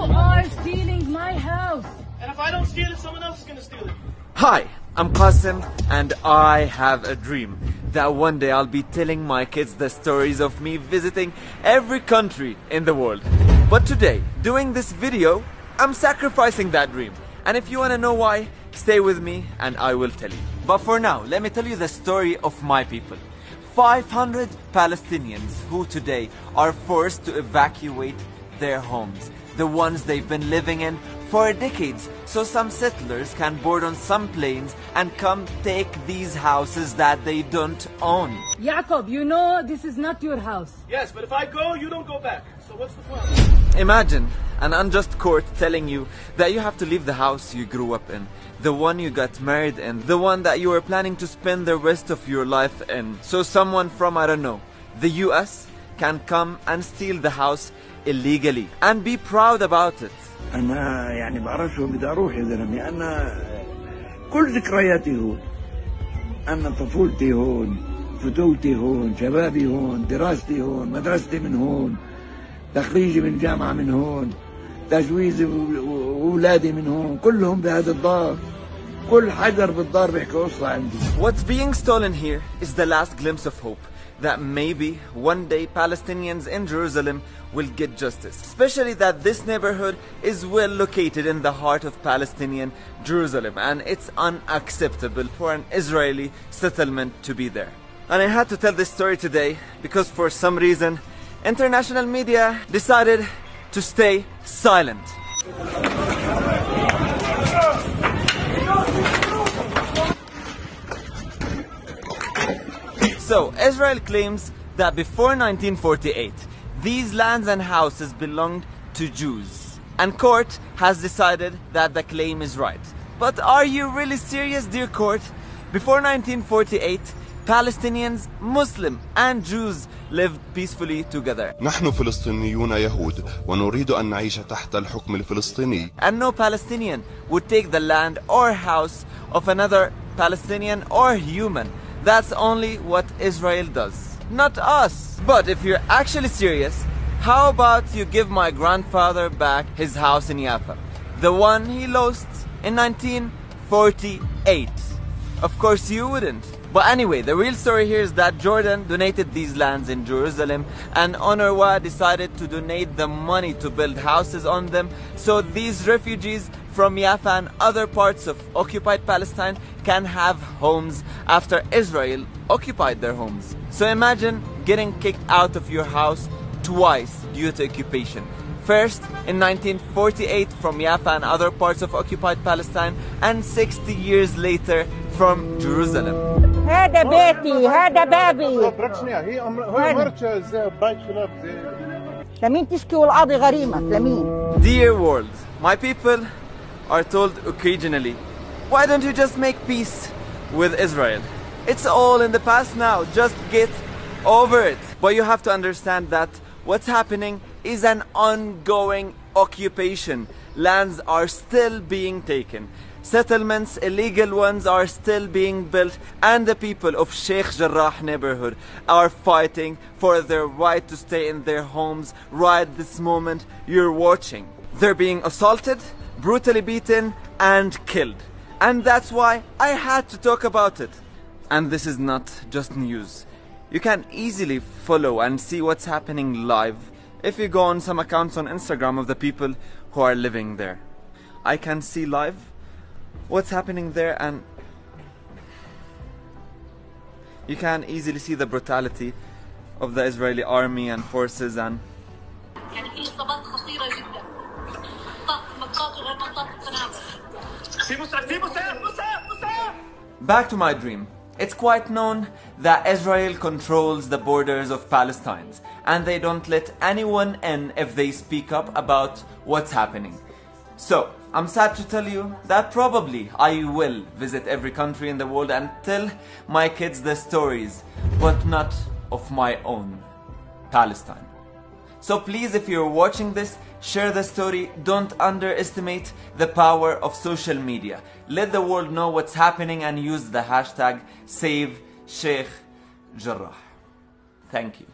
are stealing my house. And if I don't steal it, someone else is going to steal it. Hi, I'm Qasem, and I have a dream that one day I'll be telling my kids the stories of me visiting every country in the world. But today, doing this video, I'm sacrificing that dream. And if you want to know why, stay with me and I will tell you. But for now, let me tell you the story of my people. 500 Palestinians who today are forced to evacuate their homes, the ones they've been living in for decades, so some settlers can board on some planes and come take these houses that they don't own. Jacob, you know this is not your house. Yes, but if I go, you don't go back. So what's the problem? Imagine an unjust court telling you that you have to leave the house you grew up in, the one you got married in, the one that you were planning to spend the rest of your life in. So someone from, I don't know, the US can come and steal the house illegally and be proud about it. أنا يعني بعرفش وين بدي أروح يا زلمة. أنا كل ذكرياتي هون. أنا طفولتي هون، فتولتي هون، شبابي هون، دراستي هون، مدرستي من هون، تخريجي من جامعة من هون، تجويزي وأولادي من هون، كلهم بهذا الدار. كل حجر بالدار بيحكي قصة عندي. What's being stolen here is the last glimpse of hope that maybe one day Palestinians in Jerusalem will get justice. Especially that this neighborhood is well located in the heart of Palestinian Jerusalem, and it's unacceptable for an Israeli settlement to be there. And I had to tell this story today because for some reason international media decided to stay silent. So, Israel claims that before 1948, these lands and houses belonged to Jews. And court has decided that the claim is right. But are you really serious, dear court? Before 1948, Palestinians, Muslim and Jews lived peacefully together. نحن فلسطينيون يهود ونريد أن نعيش تحت الحكم الفلسطيني. And no Palestinian would take the land or house of another Palestinian or human. That's only what Israel does, not us. But if you're actually serious, how about you give my grandfather back his house in Jaffa, the one he lost in 1948? Of course you wouldn't. But anyway, the real story here is that Jordan donated these lands in Jerusalem, and UNRWA decided to donate the money to build houses on them, so these refugees from Jaffa and other parts of occupied Palestine can have homes after Israel occupied their homes. So imagine getting kicked out of your house twice due to occupation. First in 1948 from Jaffa and other parts of occupied Palestine, and 60 years later from Jerusalem. هذا بيتي، هذا بابي. لمين تشكي والقاضي غريمك؟ لمين؟ Dear world, my people are told occasionally, why don't you just make peace with Israel? It's all in the past now, just get over it. But you have to understand that what's happening is an ongoing occupation. Lands are still being taken. Settlements, illegal ones, are still being built, and the people of Sheikh Jarrah neighborhood are fighting for their right to stay in their homes right this moment you're watching. They're being assaulted, brutally beaten, and killed. And that's why I had to talk about it. And this is not just news. You can easily follow and see what's happening live if you go on some accounts on Instagram of the people who are living there. I can see live what's happening there, and you can easily see the brutality of the Israeli army and forces. And back to my dream. It's quite known that Israel controls the borders of Palestine, and they don't let anyone in if they speak up about what's happening. So, I'm sad to tell you that probably I will visit every country in the world and tell my kids the stories, but not of my own Palestine. So please, if you're watching this, share the story. Don't underestimate the power of social media. Let the world know what's happening and use the hashtag #SaveSheikh Jarrah. Thank you.